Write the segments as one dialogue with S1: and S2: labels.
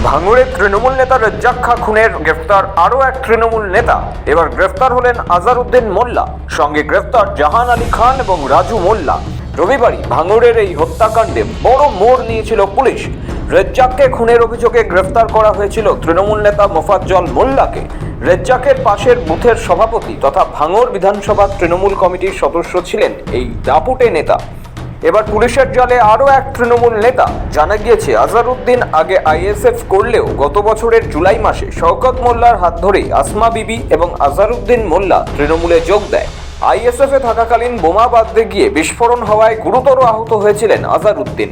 S1: ভাঙড়ে তৃণমূল নেতা রেজ্জাক খা খুনের গ্রেফতার আরও এক তৃণমূল নেতা। এবার গ্রেফতার হলেন আজহারউদ্দিন মোল্লা, সঙ্গে গ্রেফতার জাহান আলী খান এবং রাজু মোল্লা। রবিবারই ভাঙড়ের এই হত্যাকাণ্ডে বড় মোড় নিয়েছিল পুলিশ। রেজ্জাককে খুনের অভিযোগে গ্রেফতার করা হয়েছিল তৃণমূল নেতা মোফাজ্জল মোল্লাকে। রেজ্জাকের পাশের বুথের সভাপতি তথা ভাঙড় বিধানসভা তৃণমূল কমিটির সদস্য ছিলেন এই দাপুটে নেতা। এবার পুলিশের জালে আরও এক তৃণমূল নেতা। জানা গিয়েছে আজহারউদ্দিন আগে আইএসএফ করলেও গত বছরের জুলাই মাসে শওকত মোল্লার হাত ধরেই আসমা বিবি এবং আজহারউদ্দিন মোল্লা তৃণমূলে যোগ দেয়। আইএসএফে থাকাকালীন বোমা বাঁধতে গিয়ে বিস্ফোরণ হওয়ায় গুরুতর আহত হয়েছিলেন আজহারউদ্দিন।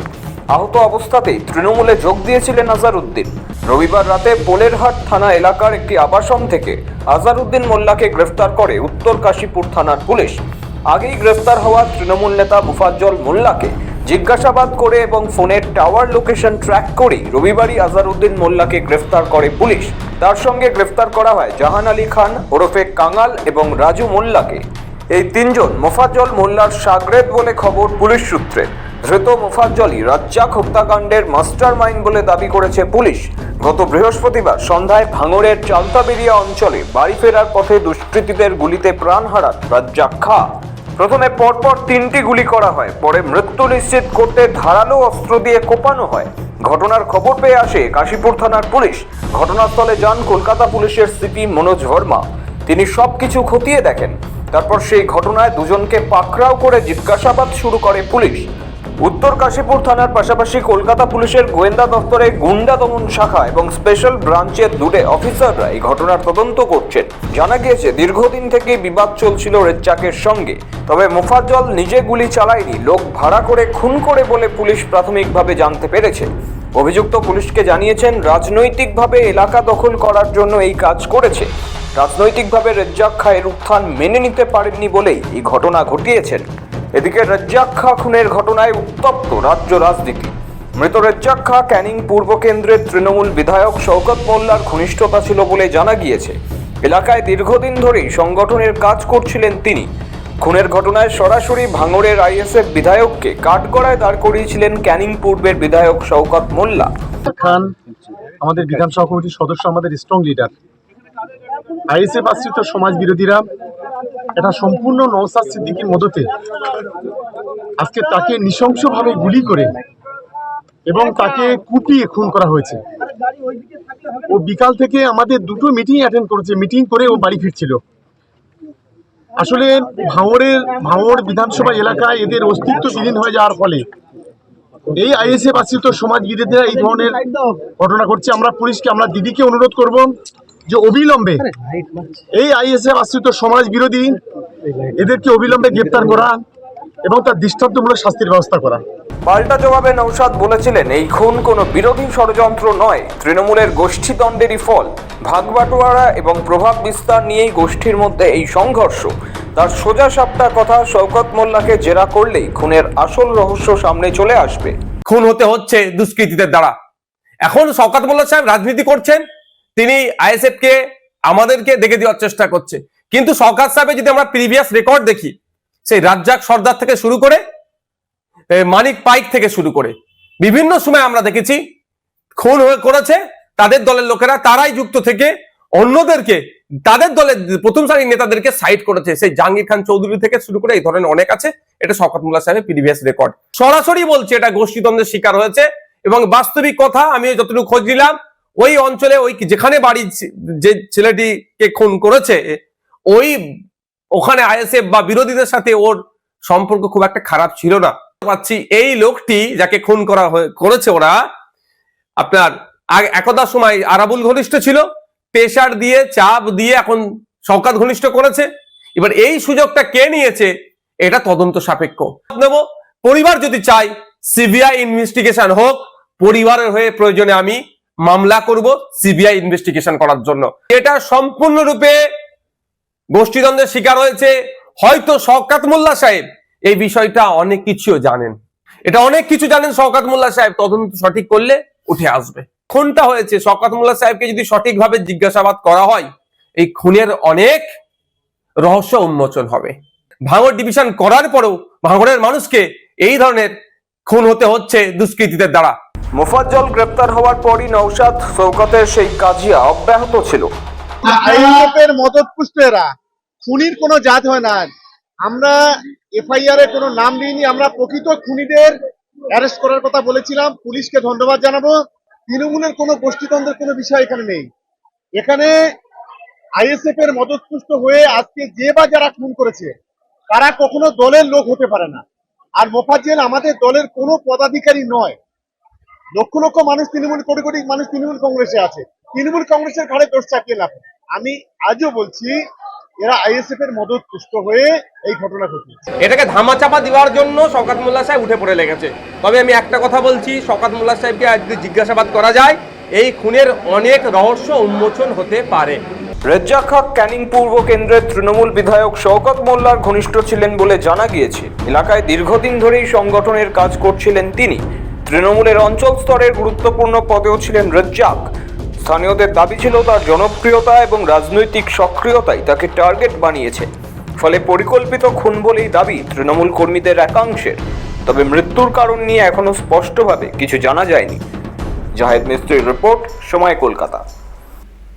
S1: আহত অবস্থাতেই তৃণমূলে যোগ দিয়েছিলেন আজহারউদ্দিন। রবিবার রাতে পোলেরহাট থানা এলাকার একটি আবাসন থেকে আজহারউদ্দিন মোল্লাকে গ্রেফতার করে উত্তর কাশীপুর থানার পুলিশ। আগেই গ্রেফতার হওয়া তৃণমূল নেতা মুফাজ্জল মোল্লাকে জিজ্ঞাসাবাদ করে এবং ফোনের টাওয়ার লোকেশন ট্র্যাক করেই রবিবারই আজহারউদ্দিন মোল্লাকে গ্রেফতার করে পুলিশ। তার সঙ্গে গ্রেফতার করা হয় জাহান আলী খান ওরফে কাঙাল এবং রাজু মোল্লাকে। এই তিনজন মোফাজ্জল মোল্লার শাগরেদ বলে খবর পুলিশ সূত্রে। ধৃত মোফাজ্জলই রাজ্জাক হত্যাকাণ্ডের মাস্টার মাইন্ড বলে দাবি করেছে পুলিশ। গত বৃহস্পতিবার সন্ধ্যায় ভাঙড়ের চালতাবেরিয়া অঞ্চলে বাড়ি ফেরার পথে দুষ্কৃতীদের গুলিতে প্রাণ হারান রাজ্জাক খা। প্রথমে পরপর 3টি গুলি করা হয়, পরে মৃত্যু নিশ্চিত করতে ধারালো অস্ত্র দিয়ে কোপানো হয়। ঘটনার খবর পেয়ে আসে কাশীপুর থানার পুলিশ। ঘটনাস্থলে যান কলকাতা পুলিশের সিপি মনোজ ভার্মা। তিনি সবকিছু খতিয়ে দেখেন। তারপর সেই ঘটনায় দুজনকে পাকড়াও করে জিজ্ঞাসাবাদ শুরু করে পুলিশ। উত্তর কাশীপুর থানার পাশাপাশি কলকাতা পুলিশের গোয়েন্দা দপ্তরে গুন্ডা দমন শাখা এবং স্পেশাল ব্রাঞ্চের দুটো অফিসাররা এই ঘটনার তদন্ত করছেন। জানা গিয়েছে দীর্ঘদিন থেকে বিবাদ চলছিল রেজ্জাকের সঙ্গে। তবে মোফাজ্জল নিজে গুলি চালায়নি, লোক ভাড়া করে খুন করে বলে পুলিশ প্রাথমিকভাবে জানতে পেরেছে। অভিযুক্ত পুলিশকে জানিয়েছেন রাজনৈতিকভাবে এলাকা দখল করার জন্য এই কাজ করেছে। রাজনৈতিকভাবে রেজ্জাক খা এর উত্থান মেনে নিতে পারেননি বলেই এই ঘটনা ঘটিয়েছেন। এদিকে রেজ্জাক খা খুনের ঘটনায় উত্তপ্ত রাজ্য রাজনীতি। মৃত রেজ্জাক খা ক্যানিং পূর্ব কেন্দ্রের তৃণমূল বিধায়ক শওকত মোল্লার ঘনিষ্ঠতা ছিল বলে জানা গিয়েছে। এলাকায় দীর্ঘদিন ধরেই সংগঠনের কাজ করছিলেন তিনি। খুনের ঘটনায় সরাসরি ভাঙড়ের আইএসএফ বিধায়ককে কাঠগড়ায় দাঁড় করিয়েছিলেন ক্যানিং পূর্বের বিধায়ক শওকত মোল্লা।
S2: খান আমাদের বিধানসভা কমিটির সদস্য, আমাদের স্ট্রং লিডার। আইএসএফ আশ্রিত সমাজ বিরোধীরা এটা সম্পূর্ণ নওশাদ সিদ্দিকীর মদতে আজকে তাকে নৃশংসভাবে গুলি করে এবং তাকে কুপিয়ে খুন করা হয়েছে। ও বিকাল থেকে আমাদের দুটো মিটিং অ্যাটেন্ড করেছে, মিটিং করে ও বাড়ি ফিরছিল। আসলে ভাঙড় বিধানসভা এলাকায় এদের অস্তিত্ব বিলীন হয়ে যাওয়ার ফলে এই আইএসএফ আশ্রিত সমাজ বিরোধীরা এই ধরনের ঘটনা ঘটছে। আমরা পুলিশকে, আমরা দিদিকে অনুরোধ করব যে অবিলম্বে এই আইএসএফ আশ্রিত সমাজ বিরোধী এদেরকে অবিলম্বে গ্রেপ্তার করা এবং তার দৃষ্টান্তমূলক শাস্তির ব্যবস্থা করা।
S1: পাল্টা জবাবে নওশাদ বলেছিলেন, এই খুন কোনো বিরোধী ষড়যন্ত্র নয়, তৃণমূলের গোষ্ঠীদ্বন্দ্বেরই ফল। ভাগবাটোয়ারা এবং প্রভাব বিস্তার নিয়েই গোষ্ঠীর মধ্যে এই সংঘর্ষ। তার সোজা সাপটা কথা, শওকত মোল্লাকে জেরা করলেই খুনের আসল রহস্য সামনে চলে আসবে।
S3: খুন হচ্ছে দুষ্কৃতীদের দ্বারা। এখন শওকত মোল্লা সাহেব রাজনীতি করছেন, তিনি আইএসএফ কে আমাদেরকে দেখে দেওয়ার চেষ্টা করছে। কিন্তু শওকত সাহেবের যদি আমরা প্রিভিয়াস রেকর্ড দেখি, সেই রাজ্জাক সর্দার থেকে শুরু করে মানিক পাইক থেকে শুরু করে বিভিন্ন সময় আমরা দেখেছি খুন করেছে তাদের দলের লোকেরা, তারাই যুক্ত থেকে অন্যদেরকে, তাদের দলের প্রথম সারির নেতাদেরকে সাইড করেছে। সেই জাহাঙ্গীর খান চৌধুরী থেকে শুরু করে এই ধরনের অনেক আছে। এটা শওকত মোল্লা সাহেবের প্রিভিয়াস রেকর্ড। সরাসরি বলছে এটা গোষ্ঠীদ্বন্দ্বের শিকার হয়েছে। এবং বাস্তবিক কথা, আমি যতটুকু খোঁজ নিলাম, ওই অঞ্চলে ওই যেখানে বাড়ি যে ছেলেটিকে খুন করেছে ওখানে আইএসএফ বা বিরোধীদের সাথে ওর সম্পর্ক খুব একটা খারাপ ছিল না। পাচ্ছি এই লোকটি যাকে খুন করেছে ওরা, আপনার একদা সময় আরাবুল ঘনিষ্ঠ ছিল, প্রেসার দিয়ে চাপ দিয়ে এখন শওকত ঘনিষ্ঠ করেছে। এবার এই সুযোগটা কে নিয়েছে এটা তদন্ত সাপেক্ষ নেব। পরিবার যদি চাই সিবিআই ইনভেস্টিগেশন হোক, পরিবারের হয়ে প্রয়োজনে আমি মামলা করব সিবিআই ইনভেস্টিগেশন করার জন্য। এটা সম্পূর্ণরূপে গোষ্ঠীদ্বন্দ্বের শিকার হয়েছে। হয়তো শওকত মোল্লা সাহেব এই বিষয়টা অনেক কিছু জানেন, এটা অনেক কিছু জানেন শওকত মোল্লা সাহেব। তদন্ত সঠিক করলে উঠে আসবে। খুনটা হয়েছে, শওকত মোল্লা সাহেবকে যদি সঠিকভাবে জিজ্ঞাসাবাদ করা হয়, এই খুনের অনেক রহস্য উন্মোচন হবে। ভাঙড় ডিভিশন করার পরেও ভাঙড়ের মানুষকে এই ধরনের খুন হতে হচ্ছে দুষ্কৃতীদের দ্বারা।
S1: মোফাজ্জল গ্রেপ্তার হওয়ার পরই নওশাদ শওকতের সেই কাজিয়া অব্যাহত ছিল।
S2: আইএসএফের মদতপুষ্ট এরা, খুনির কোনো জাত হয় না। আমরা এফআইআর এ কোনো নাম দিইনি, আমরা প্রকৃত খুনিদের অ্যারেস্ট করার কথা বলেছিলাম। পুলিশকে ধন্যবাদ জানাবো। তৃণমূলের কোনো গোষ্ঠীতন্ত্রের কোনো বিষয় এখানে নেই। এখানে আইএসএফ এর মদতপুষ্ট হয়ে আজকে যে বা যারা খুন করেছে তারা কখনো দলের লোক হতে পারে না। আর মোফাজ্জল আমাদের দলের কোনো পদাধিকারী নয়। লক্ষ লক্ষ মানুষ তৃণমূল, কোটি কোটি মানুষ তৃণমূল কংগ্রেসে আছে। তৃণমূল কংগ্রেসের ঘাড়ে দোষ চাপিয়ে লাভ নেই। আমি আজও বলছি এরা আইএসএফ এর মদতপুষ্ট হয়ে এই ঘটনা ঘটিয়েছে।
S3: এটাকে ধামাচাপা দেওয়ার জন্য শওকত মোল্লা সাহেব উঠে পড়ে লেগেছে। তবে আমি একটা কথা বলছি, শওকত মোল্লা সাহেবকে আজ যদি জিজ্ঞাসাবাদ করা যায়, এই খুনের অনেক রহস্য উন্মোচন হতে পারে।
S1: রেজ্জাক হক ক্যানিং পূর্ব কেন্দ্রের তৃণমূল বিধায়ক শওকত মোল্লার ঘনিষ্ঠ ছিলেন বলে জানা গিয়েছে। এলাকায় দীর্ঘদিন ধরেই সংগঠনের কাজ করছিলেন তিনি। তৃণমূলের অঞ্চল স্তরের গুরুত্বপূর্ণ পদেও ছিলেন রেজ্জাক। স্থানীয়দের দাবি ছিল তার জনপ্রিয়তা এবং রাজনৈতিক সক্রিয়তাই তাকে টার্গেট বানিয়েছে। ফলে পরিকল্পিত খুন বলেই দাবি তৃণমূল কর্মীদের একাংশের। তবে মৃত্যুর কারণ নিয়ে এখনো স্পষ্টভাবে কিছু জানা যায়নি। জাহেদ মিস্ত্রির রিপোর্ট, সময়, কলকাতা।